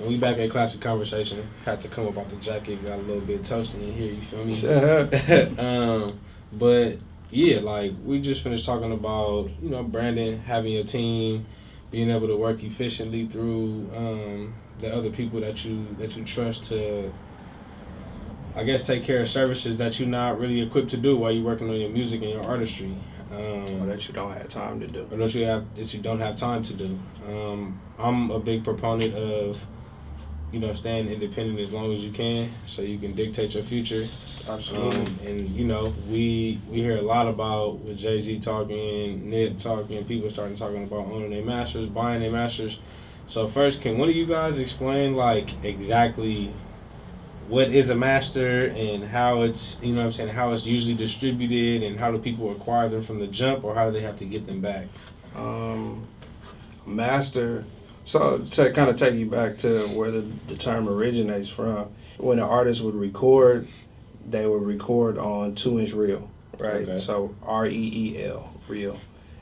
And we back at Classic Conversation. Had to come up out the jacket, got a little bit toasty in here, you feel me? But yeah, like we just finished talking about, branding, having your team, being able to work efficiently through the other people that you trust to, I guess, take care of services that you're not really equipped to do while you're working on your music and your artistry. Or that you don't have time to do. Or that you don't have time to do. I'm a big proponent of, staying independent as long as you can, so you can dictate your future. Absolutely. And we hear a lot about with Jay-Z talking, Nip talking, people starting talking about owning their masters, buying their masters. So first, can one of you guys explain exactly what is a master and how it's, how it's usually distributed and how do people acquire them from the jump, or how do they have to get them back? Master, so to kind of take you back to where the term originates from, when an artist would record, they would record on 2-inch reel, right? Okay. So REEL, reel.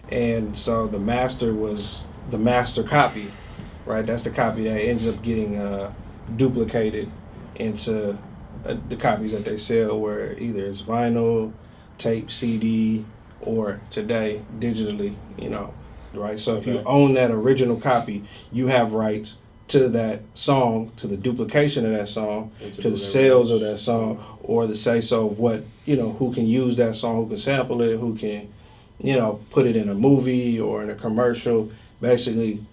And so the master was the master copy, right? That's the copy that ends up getting duplicated into the copies that they sell, where either it's vinyl, tape, CD, or today digitally, right? So if you own that original copy, you have rights to that song, to the duplication of that song, to the sales of that song, or the say-so of what, who can use that song, who can sample it, who can, put it in a movie or in a commercial. Basically,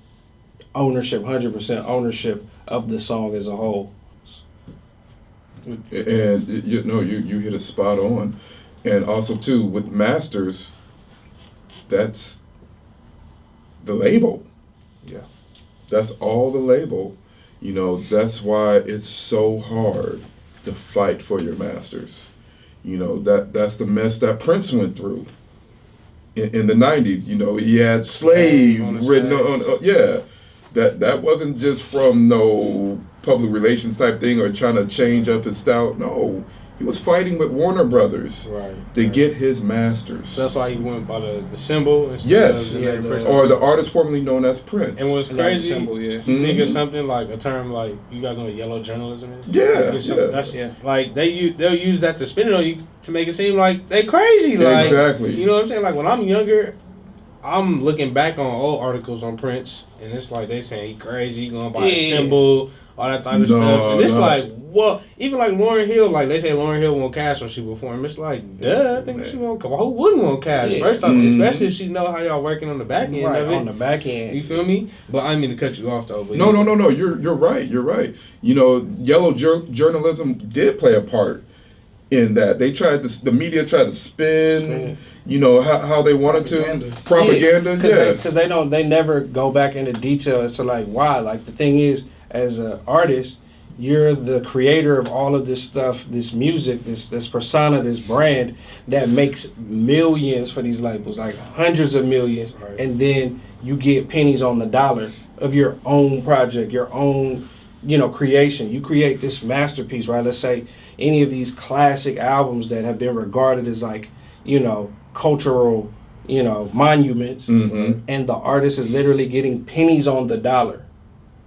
ownership, 100% ownership of the song as a whole. And you hit a spot on. And also too, with masters, that's the label. Yeah. That's all the label. That's why it's so hard to fight for your masters. That's the mess that Prince went through in the 90s. He had slave written on yeah. That wasn't just from no public relations type thing or trying to change up his style. No, he was fighting with Warner Brothers to get his masters. So that's why he went by the symbol instead of the name Prince. Or the artist formerly known as Prince. And what's crazy, symbol, you think of something like a term like, you guys know what yellow journalism is? Yeah. Like they'll use that to spin it on you to make it seem like they crazy. Like, exactly. You know what I'm saying? Like when I'm younger, I'm looking back on old articles on Prince, and it's like they saying he crazy, he gonna buy a symbol, all that type of stuff. And it's like, what? Even like Lauryn Hill, like they say Lauryn Hill won't cash when she perform. It's like, duh, I think she won't. Who wouldn't want cash? First off, especially if she know how y'all working on the back end of it. On the back end. You feel me? But I didn't mean to cut you off though. But No. You're right. You're right. Yellow journalism did play a part in that. The media tried to spin. How they wanted to propaganda. Because they never go back into detail as to like why. Like the thing is, as an artist, you're the creator of all of this stuff, this music, this persona, this brand that makes millions for these labels, like hundreds of millions, and then you get pennies on the dollar of your own project, your own, creation. You create this masterpiece, right? Let's say any of these classic albums that have been regarded as like, cultural, monuments, and the artist is literally getting pennies on the dollar.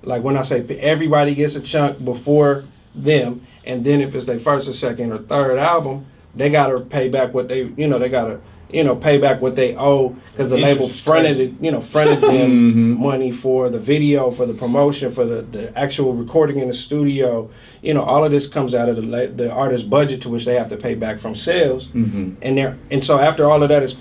Like when I say everybody gets a chunk before them, and then if it's their first or second or third album, they gotta pay back what they, pay back what they owe, because the label fronted them money for the video, for the promotion, for the actual recording in the studio. All of this comes out of the artist's budget, to which they have to pay back from sales. And so after all of that is,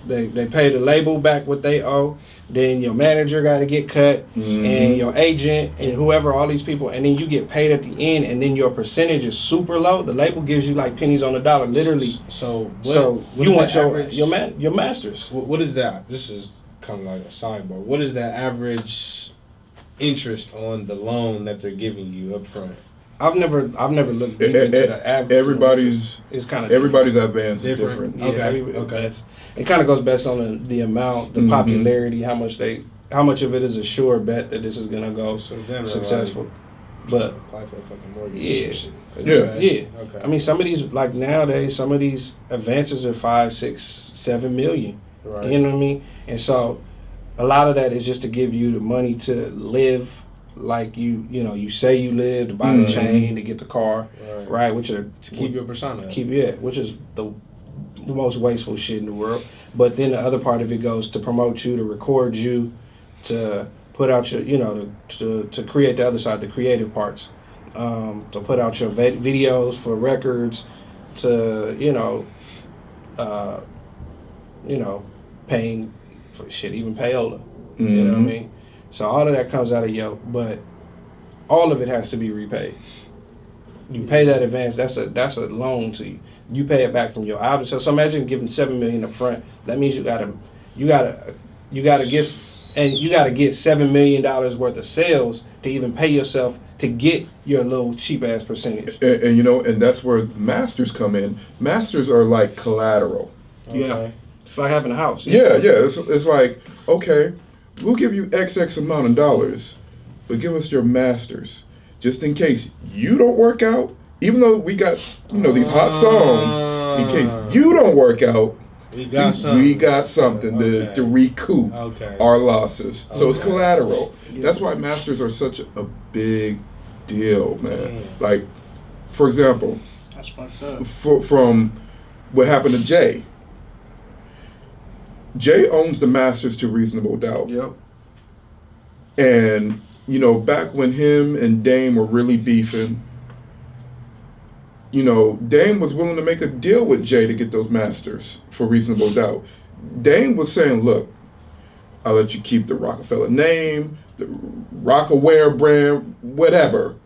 they pay the label back what they owe. Then your manager got to get cut, and your agent, and whoever, all these people, and then you get paid at the end, and then your percentage is super low. The label gives you like pennies on the dollar, literally. So you want your masters. What is that? This is kind of like a sidebar. What is the average interest on the loan that they're giving you up front? I've never looked deep into the average. Everybody's advance is different. Okay. It kind of goes based on the amount, the popularity, how much of it is a sure bet that this is gonna go successful. But apply for a fucking mortgage. Yeah. Okay. I mean, some of these, like nowadays, some of these advances are 5, 6, 7 million. Right. You know what I mean? And so a lot of that is just to give you the money to live like you say you live to buy the chain, to get the car, right? Which are to keep your persona. Which is the most wasteful shit in the world. But then the other part of it goes to promote you, to record you, to put out your, to create the other side, the creative parts, to put out your videos for records, to paying for shit, even payola. You know what I mean? So all of that comes out of but all of it has to be repaid. You pay that advance, that's a loan to you. You pay it back from your album. So imagine giving $7 million up front. That means you gotta get $7 million worth of sales to even pay yourself to get your little cheap ass percentage. And that's where masters come in. Masters are like collateral. Okay. Yeah, it's like having a house. Yeah. It's like, okay, we'll give you XX amount of dollars, but give us your masters just in case you don't work out. Even though we got these hot songs, in case you don't work out, we got something to recoup our losses. So it's collateral. Yeah. That's why masters are such a big deal, man. Damn. Like, for example, that's fucked up. From what happened to Jay. Jay owns the masters to Reasonable Doubt. Yep. And back when him and Dame were really beefing, Dame was willing to make a deal with Jay to get those masters for Reasonable Doubt. Dame was saying, look, I'll let you keep the Rockefeller name, the Rockaware brand, whatever.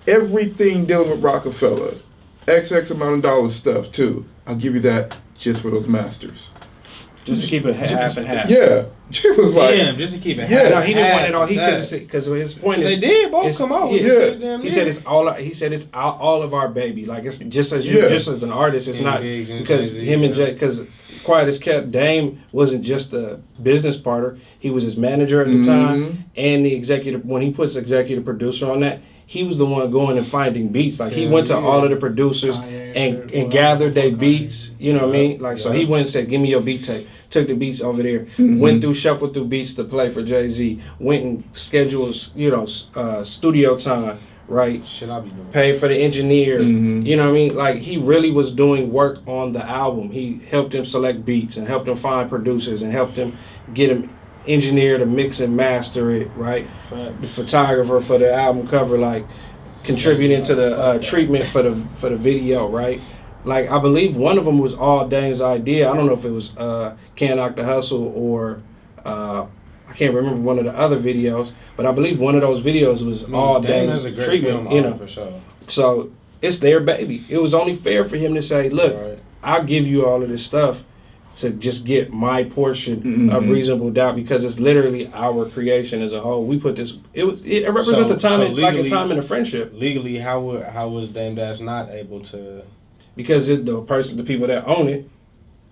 Everything dealing with Rockefeller, XX amount of dollars stuff too. I'll give you that just for those masters. Just to keep it half and half. Yeah. Jay was like, damn, just to keep it half. No, he didn't want it all. Because his point is, they did both come out. He said it's all. He said it's all of our baby. Like it's just as just as an artist. It's not because him and Jay. Because quiet as kept, Dame wasn't just the business partner. He was his manager at the time and the executive. When he puts executive producer on that, he was the one going and finding beats. Like he went to all of the producers and gathered their beats. You know what I mean? Like so, he went and said, "Give me your beat tape." Took the beats over there. Shuffled through beats to play for Jay-Z. Went and scheduled, studio time. Right? Should I be doing? Paid for the engineer. You know what I mean? Like he really was doing work on the album. He helped him select beats and helped him find producers and helped him get him engineer to mix and master it. Right? The photographer for the album cover, like contributing to the treatment for the video. Right? Like I believe one of them was all Dame's idea. I don't know if it was Can't Knock the Hustle or I can't remember one of the other videos, but I believe one of those videos was all Dame's treatment. For sure. So it's their baby. It was only fair for him to say, "Look, I'll give you all of this stuff to just get my portion of Reasonable Doubt because it's literally our creation as a whole. We put this. It represents a time legally, like a time in a friendship. Legally, how was Dame Dash not able to? Because the people that own it.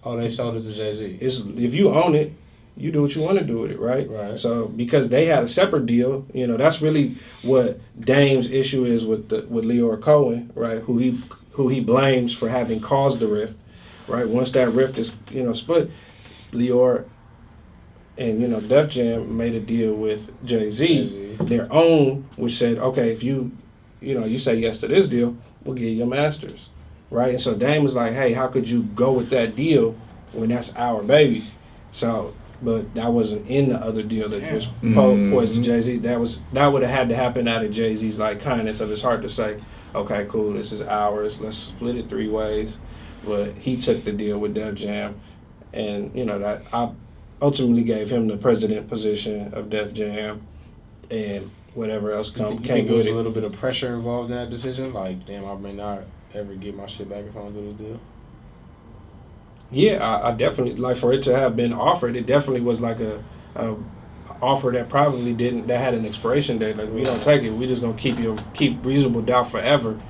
Oh, they sold it to Jay-Z. If you own it, you do what you want to do with it, right? Right. So because they had a separate deal, that's really what Dame's issue is with Leor Cohen, right? Who he blames for having caused the rift, right? Once that rift is split, Leor and Def Jam made a deal with Jay-Z, their own, which said, okay, if you say yes to this deal, we'll give you your masters. Right, and so Dame was like, "Hey, how could you go with that deal when that's our baby?" So, but that wasn't in the other deal that was poised to Jay-Z. That would have had to happen out of Jay-Z's like kindness of his heart to say, "Okay, cool, this is ours. Let's split it 3 ways." But he took the deal with Def Jam, and that I ultimately gave him the president position of Def Jam, and whatever else came with it. There was a little bit of pressure involved in that decision. Like, damn, I may not ever get my shit back if I don't do this deal? Yeah, I definitely, like, for it to have been offered, it definitely was like a offer that probably that had an expiration date. Like, we don't take it, we just gonna keep Reasonable Doubt forever.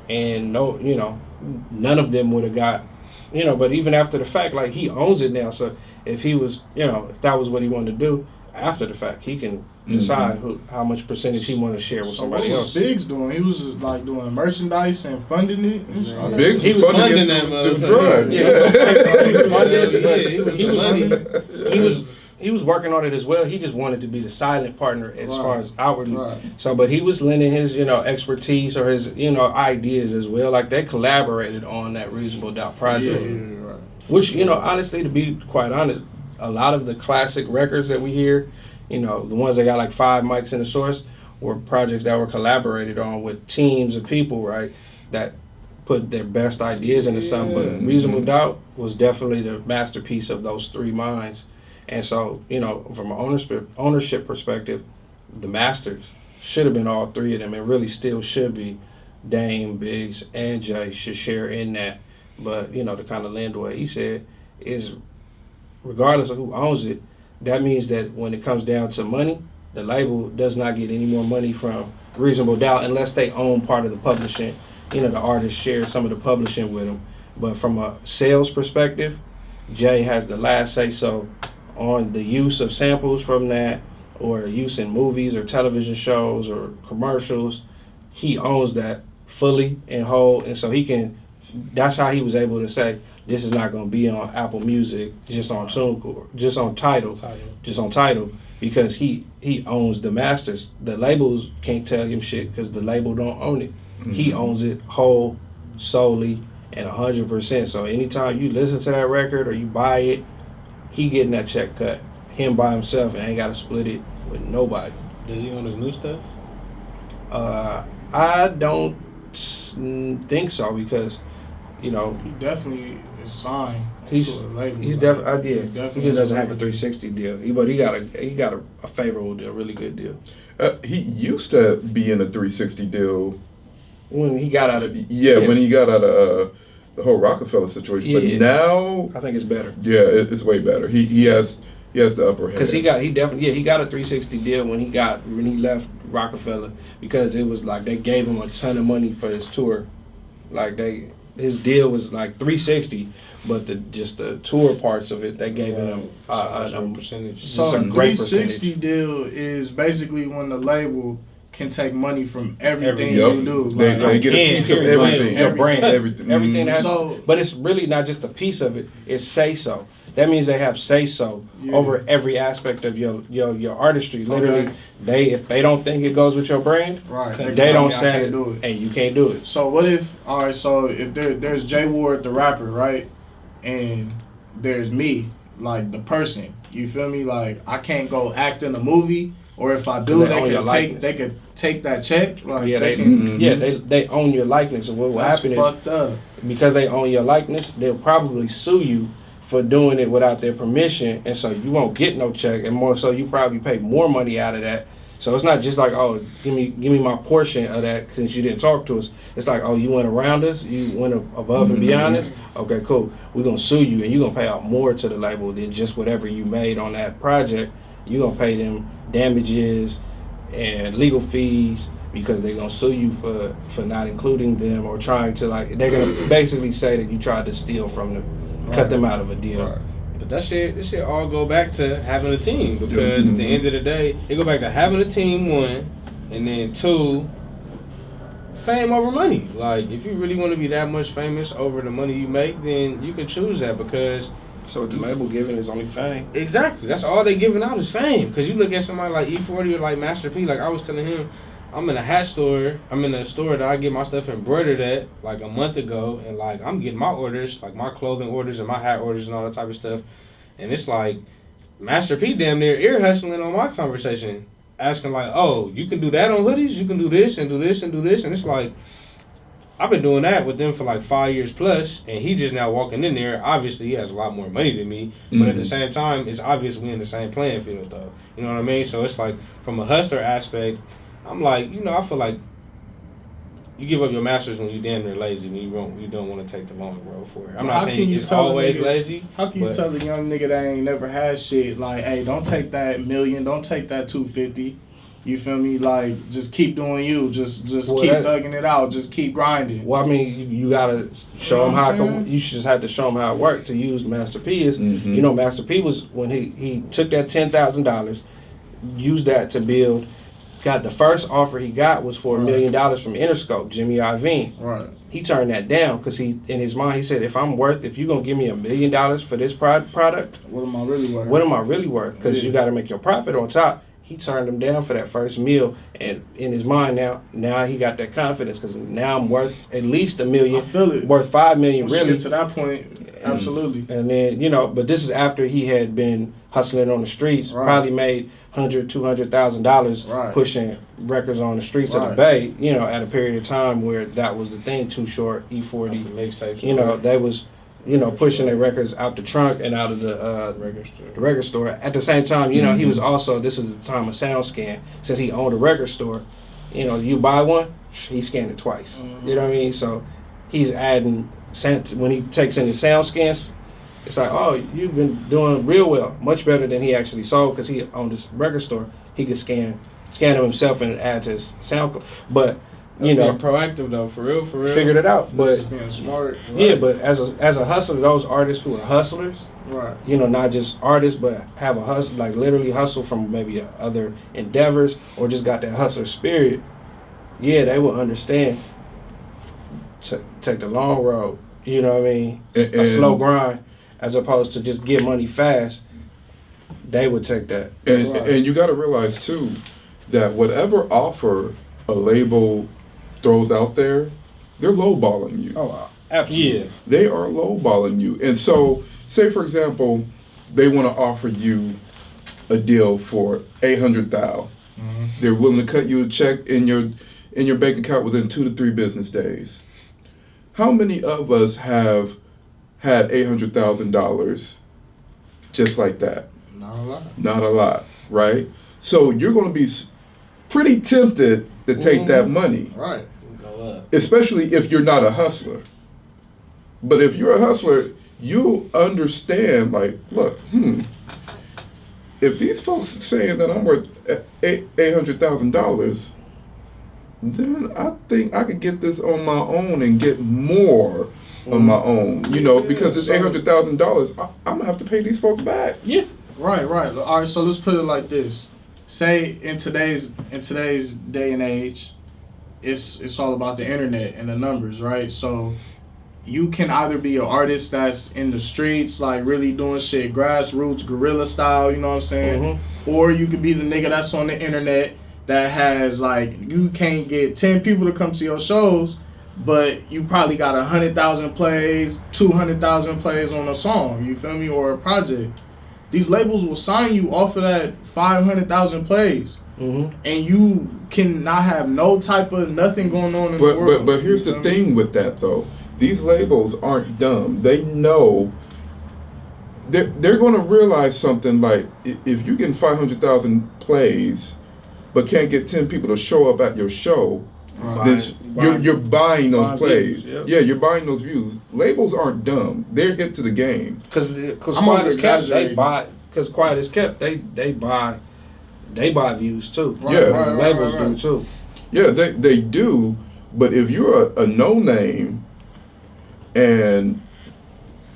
And none of them would have got, but even after the fact, like, he owns it now. So if he was, if that was what he wanted to do, after the fact, he can decide how much percentage he want to share with somebody else. What was Biggs doing? He was just like doing merchandise and funding it. He was funding the drug. He he was working on it as well. He just wanted to be the silent partner as far as outwardly. Right. So, but he was lending his, expertise or his, ideas as well. Like they collaborated on that Reasonable Doubt project. Right. Which, honestly, to be quite honest, a lot of the classic records that we hear, the ones that got like 5 mics in the source, were projects that were collaborated on with teams of people, right? That put their best ideas into something. But Reasonable Doubt was definitely the masterpiece of those 3 minds. And so, from an ownership perspective, the masters should have been all 3 of them, and really still should be. Dame, Biggs, and Jay should share in that. But, to kind of lend what he said is, regardless of who owns it, that means that when it comes down to money, the label does not get any more money from Reasonable Doubt unless they own part of the publishing. The artist shares some of the publishing with them. But from a sales perspective, Jay has the last say-so on the use of samples from that, or use in movies or television shows or commercials. He owns that fully and whole, and so that's how he was able to say this is not going to be on Apple Music, just on TuneCore, just on Tidal, because he owns the masters. The labels can't tell him shit because the label don't own it. Mm-hmm. He owns it whole, solely, and 100%. So anytime you listen to that record or you buy it, he getting that check cut. Him by himself, and ain't got to split it with nobody. Does he own his new stuff? I don't think so, because he definitely is signed he's to a label. He's definitely he just doesn't have a 360 deal. But he got a favorable deal, really good deal. He used to be in a 360 deal when he got out of when he got out of the whole Rockefeller situation. But now I think it's better. Yeah, it's way better. He has the upper hand. Because he got a 360 deal when he left Rockefeller, because it was like they gave him a ton of money for his tour. Like his deal was like 360, but the tour parts of it, they gave him a percentage. So a great 360 percentage. deal is basically when the label can take money from everything Yep. you do. They get a piece of everything. Your brand, everything has. So- But it's really not just a piece of it. It's say so. That means they have say so over every aspect of your artistry. Literally, if they don't think it goes with your brand, right, they don't say it, and you can't do it. So what if? All right, so if there's Jay Ward the rapper, right, and there's me, like the person. You feel me? Like I can't go act in a movie, or if I do, they could take that check. Like they own your likeness. And what will happen fucked up. Because they own your likeness, they'll probably sue you for doing it without their permission, and so you won't get no check, and more so you probably pay more money out of that. So it's not just like, oh, give me my portion of that since you didn't talk to us. It's like, oh, you went around us, you went above and beyond us. Okay, cool. We're gonna sue you, and you're gonna pay out more to the label than just whatever you made on that project. You're gonna pay them damages and legal fees, because they're gonna sue you for not including them, or trying to, like, they're gonna basically say that you tried to steal from them. Cut them out of a deal. Right. But this shit all go back to having a team, because at the end of the day, it go back to having a team, 1, and then 2, fame over money. Like, if you really want to be that much famous over the money you make, then you can choose that, because so what the label giving is only fame. Exactly. That's all they giving out is fame. Because you look at somebody like E40 or like Master P, like I was telling him, I'm in a store that I get my stuff embroidered at like a month ago, and like I'm getting my orders, like my clothing orders and my hat orders and all that type of stuff. And it's like Master P damn near ear hustling on my conversation, asking like, oh, you can do that on hoodies, you can do this and do this and do this. And it's like, I've been doing that with them for like 5 years plus, and he just now walking in there. Obviously, he has a lot more money than me, but at the same time, it's obvious we in the same playing field though. You know what I mean? So it's like, from a hustler aspect, I'm like, I feel like you give up your masters when you damn near lazy, when you don't want to take the long road for it. I'm not saying it's always lazy. How can you tell a young nigga that ain't never had shit, like, hey, don't take that $1 million, don't take that 250. You feel me? Like, just keep doing you. Just keep thugging it out. Just keep grinding. Well, I mean, you gotta show them how. You should just have to show them how it worked to use Master P. Master P was when he took that $10,000, used that to build got the first offer he got was for $1 Right. million from Interscope, Jimmy Iovine. Right. He turned that down because he, in his mind, he said, if you're gonna give me $1 million for this product, What am I really worth? what am I really worth? Because Yeah. you got to make your profit on top. He turned him down for that first meal, and in his mind now he got that confidence because now I'm worth at least $1 million. I feel it. Worth $5 million, Once you really. get to that point, absolutely. And then but this is after he had been hustling on the streets. Right. Probably made $100,000-$200,000 Right. pushing records on the streets of the Right. Bay. At a period of time where that was the thing. Too Short, E40. The mixtapes. They was pushing their records out the trunk and out of the record store. At the same time, he was also, this is the time of SoundScan. Since he owned a record store, you buy one, he scanned it twice. Mm-hmm. You know what I mean? So he's adding, when he takes in the SoundScans, it's like, oh, you've been doing real well, much better than he actually sold because he owned this record store. He could scan them himself and add to his sound. But Being proactive though, for real. figured it out. But Just being smart. yeah, but as a hustler, those artists who are hustlers, Right. not just artists, but have a hustle, like literally hustle from maybe other endeavors or just got that hustler spirit, yeah, they will understand. Take the long road, you know what I mean? A slow grind, as opposed to just get money fast. They would take that. And you got to realize too that whatever offer a label throws out there, they're lowballing you. Oh, absolutely. Yeah. They are lowballing you. And so, say for example, they want to offer you a deal for $800,000. They're willing to cut you a check in your bank account within 2 to 3 business days. How many of us have had $800,000 just like that? Not a lot. Not a lot, right? So you're going to be pretty tempted to take that money, Right. Go up. especially if you're not a hustler. But if you're a hustler, you'll understand, like, look, if these folks are saying that I'm worth $800,000, then I think I could get this on my own and get more on my own, because it's $800,000, I'm gonna have to pay these folks back. Yeah. Right. All right. So let's put it like this. Say in today's day and age, it's all about the internet and the numbers, right? So you can either be an artist that's in the streets, like really doing shit grassroots, guerrilla style, you know what I'm saying? Or you could be the nigga that's on the internet that has, like, you can't get 10 people to come to your shows, but you probably got 100,000 plays, 200,000 plays on a song, you feel me, or a project. These labels will sign you off of that 500,000 plays, and you cannot have no type of nothing going on in the world. But here's the thing with that though. These labels aren't dumb. They know they're going to realize something like if you get 500,000 plays, but can't get 10 people to show up at your show, then you're buying those plays. Views, yeah, you're buying those views. Labels aren't dumb. They're hip to the game. Because I'm Quiet as Kept, they over-exaggerating. buy. Because Quiet as Kept, they buy views too. Yeah. Labels do too. Yeah, they do. But if you're a no name, and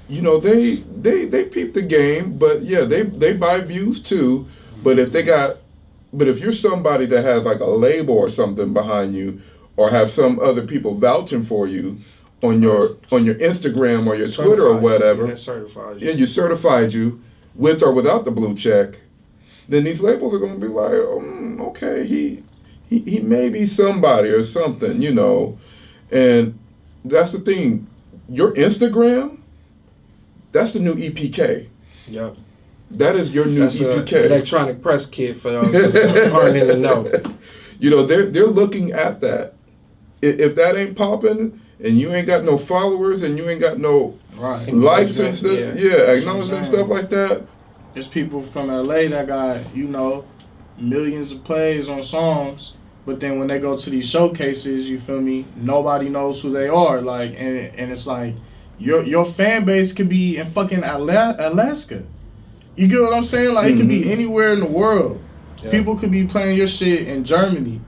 they peep the game, but yeah, they buy views too. But if you're somebody that has like a label or something behind you, or have some other people vouching for you on your Instagram or your Twitter or whatever, That certifies you. and you certified you with or without the blue check, then these labels are going to be like, okay, he may be somebody or something, and that's the thing. Your Instagram, that's the new EPK. Yep. That is your new That's EPK. electronic press kit for those who aren't in the know. They're looking at that. If that ain't popping and you ain't got no followers and you ain't got no Right. likes and stuff, acknowledgement what I'm stuff like that. There's people from LA that got, millions of plays on songs, but then when they go to these showcases, you feel me, nobody knows who they are. Like, and it's like your fan base could be in fucking Alaska. You get what I'm saying? Like, it could be anywhere in the world. Yeah. People could be playing your shit in Germany.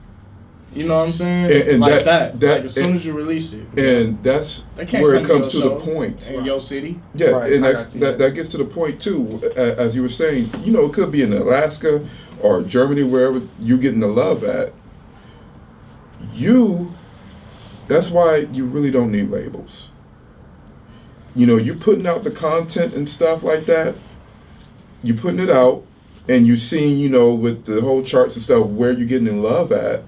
You know what I'm saying? And like that- like as soon as you release it. And that's They can't where it come comes to to your the show point. in your city. Yeah, Right, and I got you, that gets to the point too, as you were saying. It could be in Alaska, or Germany, wherever you're getting the love at, that's why you really don't need labels. You putting out the content and stuff like that, you putting it out, and you're seeing, with the whole charts and stuff, where you're getting the love at.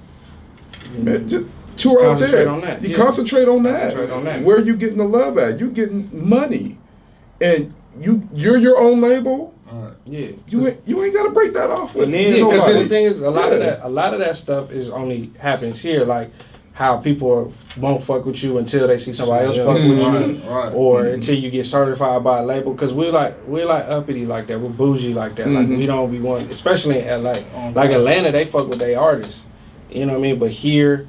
Man, just tour out there. You concentrate on that. Where you getting the love at? You getting money, and you're your own label. Yeah, you ain't got to break that off with. Because the thing is, a lot of that stuff is only happens here, like how people won't fuck with you until they see somebody else fuck with you, or until you get certified by a label. Because we're like uppity like that, we're bougie like that. Like we don't be one, especially in LA. Like Atlanta, they fuck with their artists. You know what I mean? But here,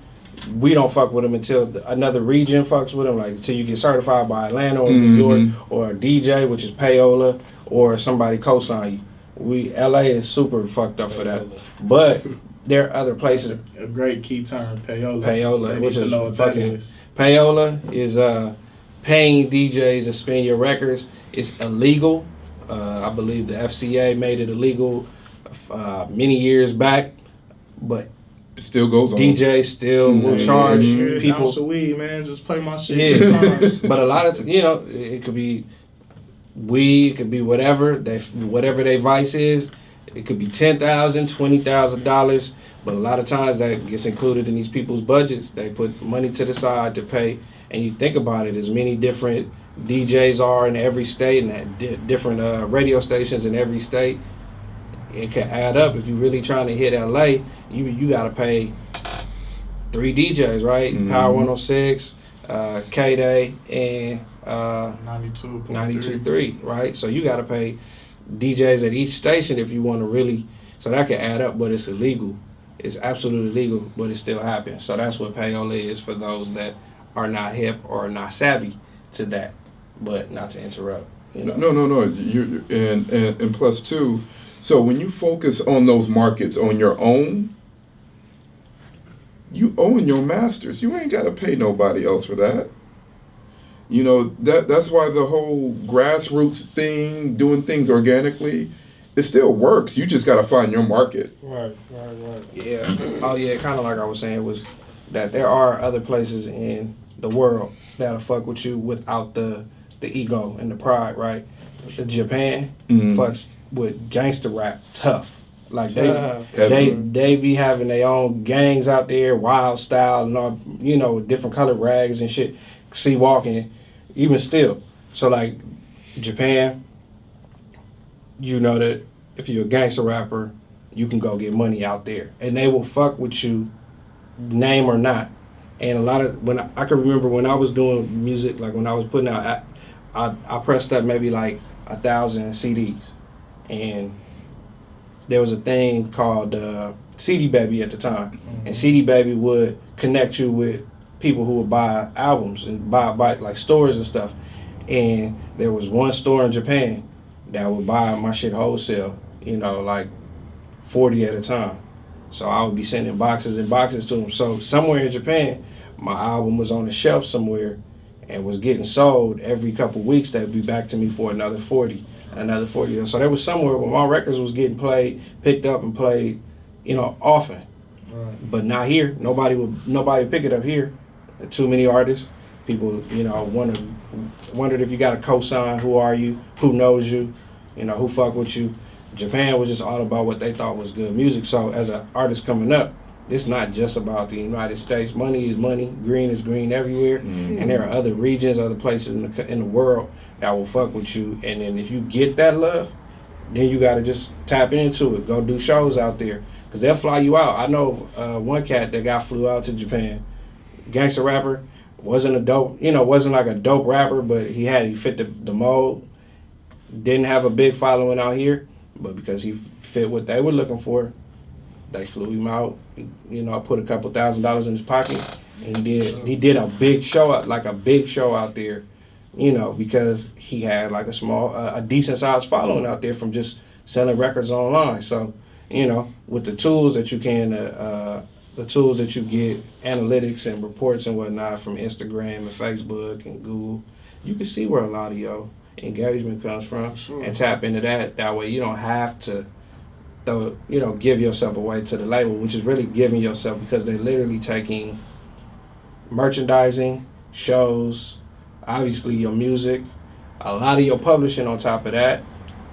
we don't fuck with them until another region fucks with them. Like until you get certified by Atlanta or New York or a DJ, which is payola, or somebody co-sign you. LA is super fucked up for that. But there are other places. A great key term, payola. Payola, which is fucking payola is paying DJs to spin your records. It's illegal. I believe the FCA made it illegal many years back, but it still goes on. DJs still will charge people. Ounce of weed, man. Just play my shit 2 times. But a lot of it could be weed, it could be whatever their vice is. It could be $10,000, $20,000, but a lot of times that gets included in these people's budgets. They put money to the side to pay, and you think about it, as many different DJs are in every state and different radio stations in every state. It can add up. If you're really trying to hit LA, you got to pay 3 DJs, right? Power 106, K-Day, and 92.3, right? So you got to pay DJs at each station if you want to really, so that can add up, but it's illegal. It's absolutely illegal, but it still happens. So that's what payola is for those that are not hip or not savvy to that. But not to interrupt. No. And plus too, so when you focus on those markets on your own, you own your masters. You ain't got to pay nobody else for that. That's why the whole grassroots thing, doing things organically, it still works. You just got to find your market. Right. Yeah. Oh, yeah, kind of like I was saying, was that there are other places in the world that'll fuck with you without the ego and the pride, right? Japan fucks with gangster rap tough. Like they be having their own gangs out there, wild style and all, different colored rags and shit. See walking, even still. So like Japan, that if you're a gangster rapper, you can go get money out there, and they will fuck with you, name or not. And a lot of I can remember when I was doing music, like when I was putting out, I pressed up maybe like 1,000 CDs, and there was a thing called CD Baby at the time, and CD Baby would connect you with people who would buy albums and buy like stores and stuff. And there was one store in Japan that would buy my shit wholesale, like 40 at a time. So I would be sending boxes and boxes to them. So somewhere in Japan, my album was on the shelf somewhere and was getting sold every couple weeks. They'd be back to me for another 40. So there was somewhere where my records was getting picked up and played, often. Right. But not here. Nobody would pick it up here. Too many artists. People, wondered if you got a cosign. Who are you? Who knows you? Who fuck with you? Japan was just all about what they thought was good music. So as an artist coming up, it's not just about the United States. Money is money. Green is green everywhere. And there are other regions, other places in the world that will fuck with you. And then if you get that love, then you got to just tap into it. Go do shows out there. Because they'll fly you out. I know one cat that got flew out to Japan. Gangster rapper. Wasn't like a dope rapper, but he fit the mold. Didn't have a big following out here, but because he fit what they were looking for, they flew him out. I put a couple $1,000s in his pocket, and he did a big show out there, because he had like a decent sized following out there from just selling records online. So, with the tools that you can, the tools that you get, analytics and reports and whatnot from Instagram and Facebook and Google, you can see where a lot of your engagement comes from and tap into that. That way you don't have to give yourself away to the label, which is really giving yourself, because they're literally taking merchandising, shows, obviously your music, a lot of your publishing on top of that,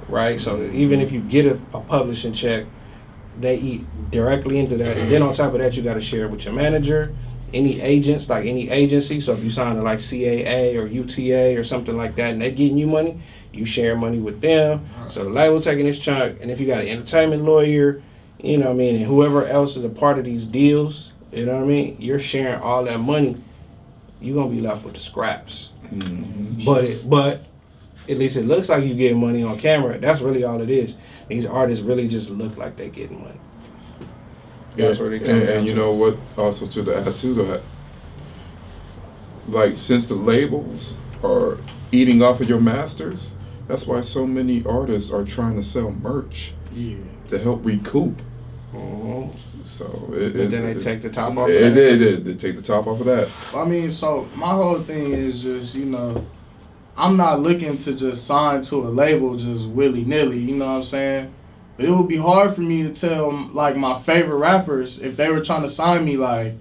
right? So even if you get a publishing check, they eat directly into that. And then on top of that, you got to share it with your manager, any agents, like any agency. So if you sign to like CAA or UTA or something like that, and they're getting you money, you share money with them. So the label taking this chunk, and if you got an entertainment lawyer, you know what I mean, and whoever else is a part of these deals, you know what I mean, you're sharing all that money. You're gonna be left with the scraps. Mm-hmm. But at least it looks like you getting money on camera. That's really all it is. These artists really just look like they getting money. That's where they come down and you to. know what? Also to add to that, like since the labels are eating off of your masters, that's why so many artists are trying to sell merch to help recoup. Mhm. So But then they take the top off. They take the top off of that. I mean, so my whole thing is just, I'm not looking to just sign to a label just willy-nilly, you know what I'm saying? But it would be hard for me to tell, like, my favorite rappers, if they were trying to sign me, like,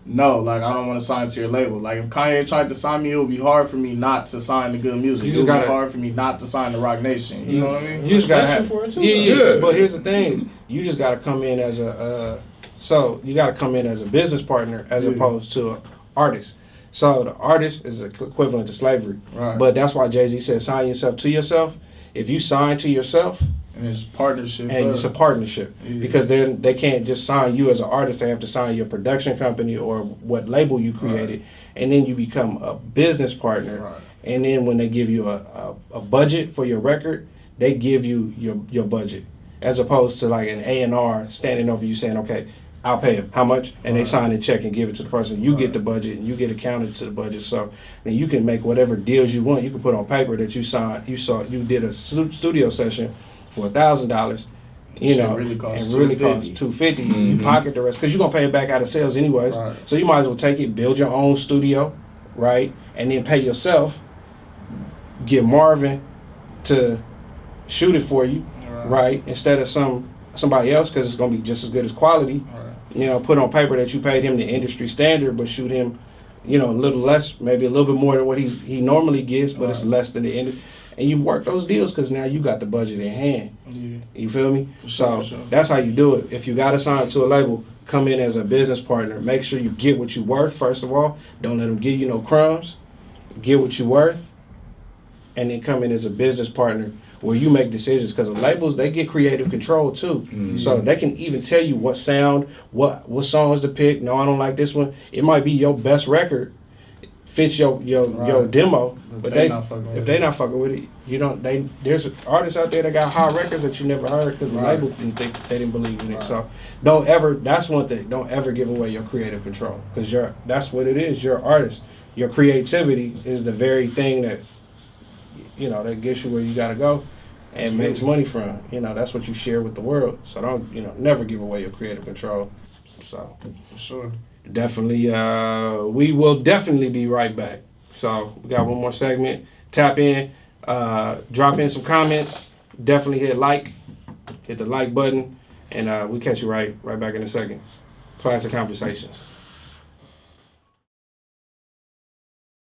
no, like, I don't want to sign to your label. Like, if Kanye tried to sign me, it would be hard for me not to sign to Good Music. It would be hard for me not to sign to Rock Nation, you know what I mean? You just gotta have for it too. yeah. But here's the thing: you just gotta come in as a business partner as opposed to an artist. So the artist is equivalent to slavery. Right. But that's why Jay-Z said, sign yourself to yourself. If you sign to yourself, And it's partnership. and it's a partnership, because then they can't just sign you as an artist. They have to sign your production company or what label you created, and then you become a business partner. Right. And then when they give you a budget for your record, they give you your budget, as opposed to like an A&R standing over you saying, okay, I'll pay him how much, and they sign a check and give it to the person. You get the budget, and you get accounted to the budget. So then you can make whatever deals you want. You can put on paper that you signed. You did a studio session for $1,000, Shit and really costs $250. You Mhm. pocket the rest because you're gonna pay it back out of sales anyways. Right. So you might as well take it, build your own studio, right, and then pay yourself. Get Marvin to shoot it for you, right, instead of somebody else, because it's gonna be just as good as quality. Put on paper that you paid him the industry standard, but shoot him, a little less, maybe a little bit more than what he normally gets, but it's less than the industry. And you work those deals because now you got the budget in hand. Yeah. You feel me? For sure. That's how you do it. If you got to sign to a label, come in as a business partner. Make sure you get what you worth, first of all. Don't let them give you no crumbs. Get what you worth. And then come in as a business partner where you make decisions, because the labels, they get creative control too. Mm-hmm. So they can even tell you what sound, what songs to pick. No, I don't like this one. It might be your best record, fits your demo, but they not fucking with if they not fucking with it, there's artists out there that got hot records that you never heard because the label didn't think, they didn't believe in it. So that's one thing. Don't ever give away your creative control, because that's what it is. You're an artist. Your creativity is the very thing that that gets you where you got to go and makes money from. That's what you share with the world. So don't, never give away your creative control. So For sure. definitely, we will definitely be right back. So we got one more segment. Tap in, drop in some comments. Definitely hit the like button, and we'll catch you right back in a second. Classic Conversations.